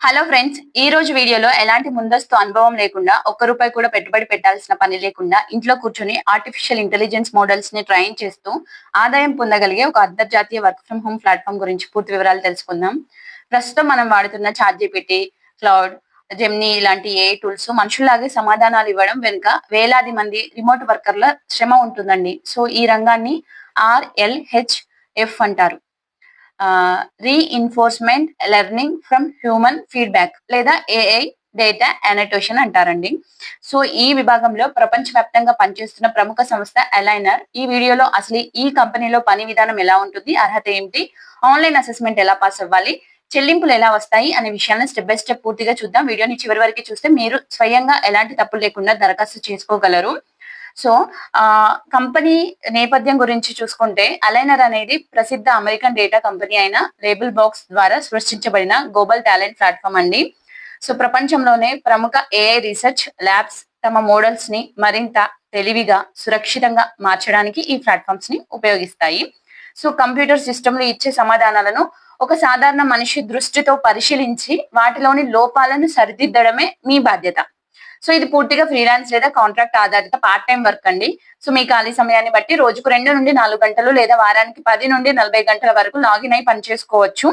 Hello friends, ఈ రోజు వీడియోలో ఎలాంటి ముందస్తు అనుభవం లేకుండా ఒక్క రూపాయి కూడా పెట్టుబడి పెట్టాల్సిన పని లేకుండా ఇంట్లో కూర్చొని ఆర్టిఫిషియల్ ఇంటెలిజెన్స్ మోడల్స్ ని ట్రైన్ చేస్తూ ఆదాయం పొందగలిగే ఒక అంతర్జాతీయ వర్క్ ఫ్రం హోమ్ ప్లాట్ఫామ్ గురించి పూర్తి వివరాలు తెలుసుకుందాం. ప్రస్తుతం మనం వాడుతున్న చాట్ జీపీటీ, క్లౌడ్, జెమినీ ఇలాంటి ఏఐ టూల్స్ మనుషుల్లాగే సమాధానాలు ఇవ్వడం వెనుక వేలాది మంది రిమోట్ వర్కర్ల శ్రమ ఉంటుందండి. సో ఈ రంగాన్ని RLHF అంటారు. Reinforcement learning from human feedback లేదా ఏఐ డేటా అనోటేషన్ అంటారండి. సో ఈ విభాగంలో ప్రపంచవ్యాప్తంగా పనిచేస్తున్న ప్రముఖ సంస్థ అలైనర్. ఈ వీడియోలో అసలు ఈ కంపెనీలో పని విధానం ఎలా ఉంటుంది, అర్హత ఏమిటి, ఆన్లైన్ అసెస్మెంట్ ఎలా పాస్ అవ్వాలి, చెల్లింపులు ఎలా వస్తాయి అనే విషయాలను స్టెప్ బై స్టెప్ పూర్తిగా చూద్దాం. వీడియోని చివరి వరకు చూస్తే మీరు స్వయంగా ఎలాంటి తప్పులు లేకుండా దరఖాస్తు చేసుకోగలరు. సో కంపెనీ నేపథ్యం గురించి చూసుకుంటే అలైనర్ అనేది ప్రసిద్ధ అమెరికన్ డేటా కంపెనీ అయిన లేబుల్ బాక్స్ ద్వారా సృష్టించబడిన గ్లోబల్ టాలెంట్ ప్లాట్ఫామ్ అండి. సో ప్రపంచంలోనే ప్రముఖ ఏఐ రీసెర్చ్ ల్యాబ్స్ తమ మోడల్స్ ని మరింత తెలివిగా సురక్షితంగా మార్చడానికి ఈ ప్లాట్ఫామ్స్ ని ఉపయోగిస్తాయి. సో కంప్యూటర్ సిస్టమ్లు ఇచ్చే సమాధానాలను ఒక సాధారణ మనిషి దృష్టితో పరిశీలించి వాటిలోని లోపాలను సరిదిద్దడమే మీ బాధ్యత. సో ఇది పూర్తిగా ఫ్రీలాన్స్ లేదా కాంట్రాక్ట్ ఆధారిత పార్ట్ టైం వర్క్ అండి. సో మీ ఖాళీ సమయాన్ని బట్టి రోజుకు 2 నుండి 4 గంటలు లేదా వారానికి 10 నుండి 40 గంటల వరకు లాగిన్ అయి పనిచేసుకోవచ్చు.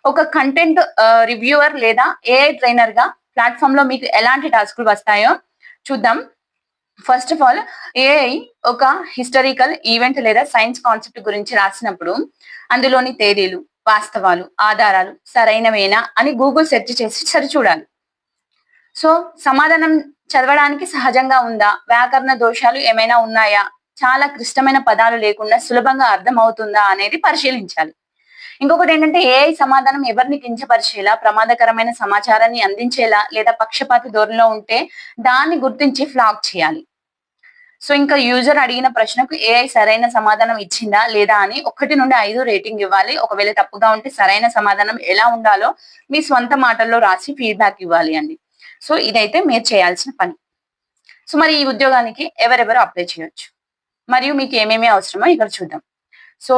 ఒక కంటెంట్ రివ్యూవర్ లేదా ఏఐ ట్రైనర్ గా ప్లాట్ఫామ్ లో మీకు ఎలాంటి టాస్కులు వస్తాయో చూద్దాం. ఫస్ట్ ఆఫ్ ఆల్, ఏఐ ఒక హిస్టారికల్ ఈవెంట్ లేదా సైన్స్ కాన్సెప్ట్ గురించి రాసినప్పుడు అందులోని తేదీలు, వాస్తవాలు, ఆధారాలు సరైనవేనా అని గూగుల్ సెర్చ్ చేసి సరిచూడాలి. సో సమాధానం చదవడానికి సహజంగా ఉందా, వ్యాకరణ దోషాలు ఏమైనా ఉన్నాయా, చాలా క్లిష్టమైన పదాలు లేకుండా సులభంగా అర్థం అవుతుందా అనేది పరిశీలించాలి. ఇంకొకటి ఏంటంటే ఏఐ సమాధానం ఎవరిని కించపరిచేలా, ప్రమాదకరమైన సమాచారాన్ని అందించేలా లేదా పక్షపాత ధోరణిలో ఉంటే దాన్ని గుర్తించి ఫ్లాగ్ చేయాలి. సో ఇంకా యూజర్ అడిగిన ప్రశ్నకు ఏఐ సరైన సమాధానం ఇచ్చిందా లేదా అని 1 నుండి 5 రేటింగ్ ఇవ్వాలి. ఒకవేళ తప్పుగా ఉంటే సరైన సమాధానం ఎలా ఉండాలో మీ స్వంత మాటల్లో రాసి ఫీడ్బ్యాక్ ఇవ్వాలి అండి. సో ఇదైతే మీరు చేయాల్సిన పని. సో మరి ఈ ఉద్యోగానికి ఎవరెవరు అప్లై చేయొచ్చు మరియు మీకు ఏమేమి అవసరమో ఇక్కడ చూద్దాం. సో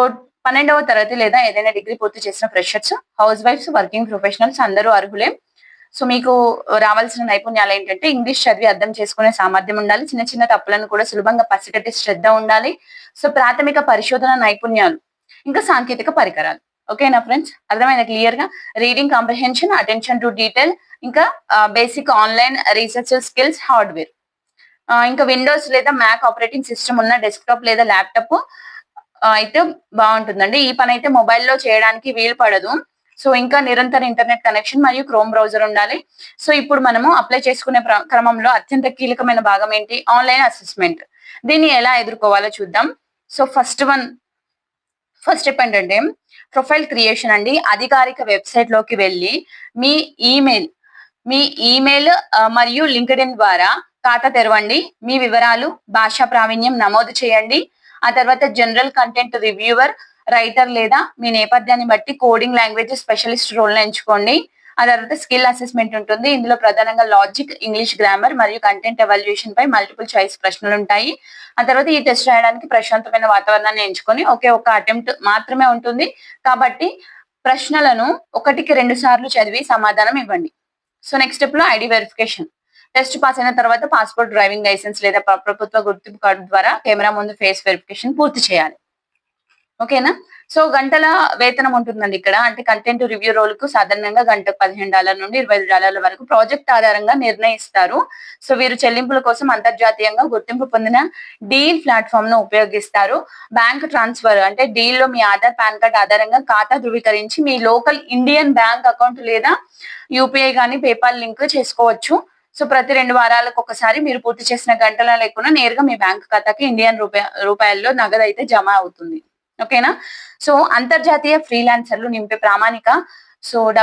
12వ తరగతి లేదా ఏదైనా డిగ్రీ పూర్తి చేసిన ఫ్రెషర్స్, హౌస్ వైఫ్స్, వర్కింగ్ ప్రొఫెషనల్స్ అందరూ అర్హులే. సో మీకు రావాల్సిన నైపుణ్యాలు ఏంటంటే ఇంగ్లీష్ చదివి అర్థం చేసుకునే సామర్థ్యం ఉండాలి, చిన్న చిన్న తప్పులను కూడా సులభంగా పసిగట్టే శ్రద్ధ ఉండాలి. సో ప్రాథమిక పరిశోధన నైపుణ్యాలు, ఇంకా సాంకేతిక పరికరాలు. ఓకేనా ఫ్రెండ్స్, అర్థమైందా క్లియర్ గా? Reading comprehension, attention to detail, ఇంకా basic online research skills, hardware, ఇంకా విండోస్ లేదా మ్యాక్ ఆపరేటింగ్ సిస్టమ్ ఉన్న డెస్క్టాప్ లేదా ల్యాప్టాప్ అయితే బాగుంటుందండి. ఈ పని అయితే మొబైల్లో చేయడానికి వీలు పడదు. సో ఇంకా నిరంతర ఇంటర్నెట్ కనెక్షన్ మరియు క్రోమ్ బ్రౌజర్ ఉండాలి. సో ఇప్పుడు మనము అప్లై చేసుకునే క్రమంలో అత్యంత కీలకమైన భాగం ఏంటి? Online assessment. దీన్ని ఎలా ఎదుర్కోవాలో చూద్దాం. సో ఫస్ట్ స్టెప్ ఏంటంటే ప్రొఫైల్ క్రియేషన్ అండి. అధికారిక వెబ్సైట్ లోకి వెళ్ళి మీ ఈమెయిల్ మరియు లింక్డ్ఇన్ ద్వారా ఖాతా తెరవండి. మీ వివరాలు, భాషా ప్రావీణ్యం నమోదు చేయండి. ఆ తర్వాత జనరల్ కంటెంట్ రివ్యూవర్, రైటర్ లేదా మీ నేపథ్యాన్ని బట్టి కోడింగ్ లాంగ్వేజ్ స్పెషలిస్ట్ రోల్ ఎంచుకోండి. ఆ తర్వాత స్కిల్ అసెస్మెంట్ ఉంటుంది. ఇందులో ప్రధానంగా లాజిక్, ఇంగ్లీష్ గ్రామర్ మరియు కంటెంట్ ఎవాల్యుయేషన్ పై మల్టిపుల్ చాయిస్ ప్రశ్నలు ఉంటాయి. ఆ తర్వాత ఈ టెస్ట్ రాయడానికి ప్రశాంతమైన వాతావరణాన్ని ఎంచుకొని ఒకే ఒక్క అటెంప్ట్ మాత్రమే ఉంటుంది కాబట్టి ప్రశ్నలను 1కి 2 సార్లు చదివి సమాధానం ఇవ్వండి. సో నెక్స్ట్ స్టెప్ లో ఐడి వెరిఫికేషన్. టెస్ట్ పాస్ అయిన తర్వాత పాస్పోర్ట్, డ్రైవింగ్ లైసెన్స్ లేదా ప్రభుత్వ గుర్తింపు కార్డు ద్వారా కెమెరా ముందు ఫేస్ వెరిఫికేషన్ పూర్తి చేయాలి. ఓకేనా? సో గంటల వేతనం ఉంటుందండి ఇక్కడ. అంటే కంటెంట్ రివ్యూ రోల్ కు సాధారణంగా గంటకు $15 నుండి $25 వరకు ప్రాజెక్ట్ ఆధారంగా నిర్ణయిస్తారు. సో వీరు చెల్లింపుల కోసం అంతర్జాతీయంగా గుర్తింపు పొందిన డీల్ ప్లాట్ఫామ్ ను ఉపయోగిస్తారు. బ్యాంక్ ట్రాన్స్ఫర్ అంటే డీల్ లో మీ ఆధార్, పాన్ కార్డ్ ఆధారంగా ఖాతా ధృవీకరించి మీ లోకల్ ఇండియన్ బ్యాంక్ అకౌంట్ లేదా యూపీఐ గానీ పేపాల్ లింక్ చేసుకోవచ్చు. సో ప్రతి 2 వారాలకు ఒకసారి మీరు పూర్తి చేసిన గంటల లేకుండా నేరుగా మీ బ్యాంక్ ఖాతాకి ఇండియన్ రూపాయల్లో నగదు అయితే జమ అవుతుంది. ఓకేనా? సో అంతర్జాతీయ ఫ్రీలాన్సర్లు నింపే ప్రామాణిక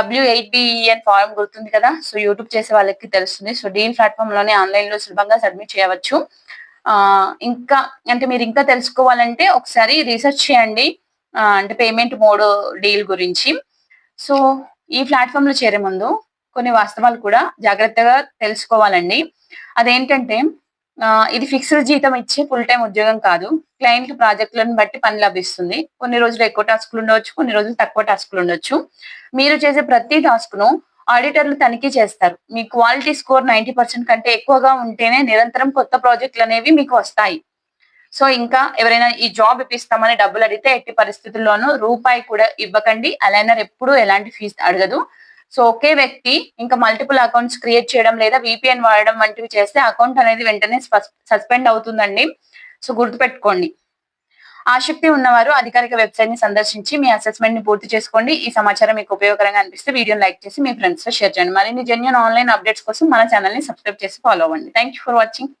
W8BEN ఫారం గుర్తుంది కదా. సో యూట్యూబ్ చేసే వాళ్ళకి తెలుస్తుంది. సో డీల్ ప్లాట్ఫామ్ లోనే ఆన్లైన్ లో సులభంగా సబ్మిట్ చేయవచ్చు. ఇంకా అంటే మీరు ఇంకా తెలుసుకోవాలంటే ఒకసారి రీసెర్చ్ చేయండి అంటే పేమెంట్ మోడ్ డీల్ గురించి. సో ఈ ప్లాట్ఫామ్ లో చేరే ముందు కొన్ని వాస్తవాలు కూడా జాగ్రత్తగా తెలుసుకోవాలండి. అదేంటంటే ఇది ఫిక్స్డ్ జీతం ఇచ్చే ఫుల్ టైం ఉద్యోగం కాదు. క్లయింట్ ప్రాజెక్టులను బట్టి పని లభిస్తుంది. కొన్ని రోజులు ఎక్కువ టాస్కులు ఉండవచ్చు, కొన్ని రోజులు తక్కువ టాస్కులు ఉండొచ్చు. మీరు చేసే ప్రతి టాస్క్ ను ఆడిటర్లు తనిఖీ చేస్తారు. మీ క్వాలిటీ స్కోర్ 90% కంటే ఎక్కువగా ఉంటేనే నిరంతరం కొత్త ప్రాజెక్టులు అనేవి మీకు వస్తాయి. సో ఇంకా ఎవరైనా ఈ జాబ్ ఇప్పిస్తామని డబ్బులు అడిగితే ఎట్టి పరిస్థితుల్లోనూ రూపాయి కూడా ఇవ్వకండి. అలైనర్ ఎప్పుడు ఎలాంటి ఫీజు అడగదు. సో ఒకే వ్యక్తి ఇంకా మల్టిపుల్ అకౌంట్స్ క్రియేట్ చేయడం లేదా VPN వాడడం వంటివి చేస్తే అకౌంట్ అనేది వెంటనే సస్పెండ్ అవుతుందండి. సో గుర్తుపెట్టుకోండి. ఆసక్తి ఉన్నవారు అధికారిక వెబ్సైట్ ని సందర్శించి మీ అసెస్మెంట్ ని పూర్తి చేసుకోండి. ఈ సమాచారం మీకు ఉపయోగకరంగా అనిపిస్తే వీడియోని లైక్ చేసి మీ ఫ్రెండ్స్ తో షేర్ చేయండి. మరిన్ని జెన్యూన్ ఆన్లైన్ అప్డేట్స్ కోసం మన ఛానల్ ని సబ్స్క్రైబ్ చేసి ఫాలో అవ్వండి. Thank you for watching.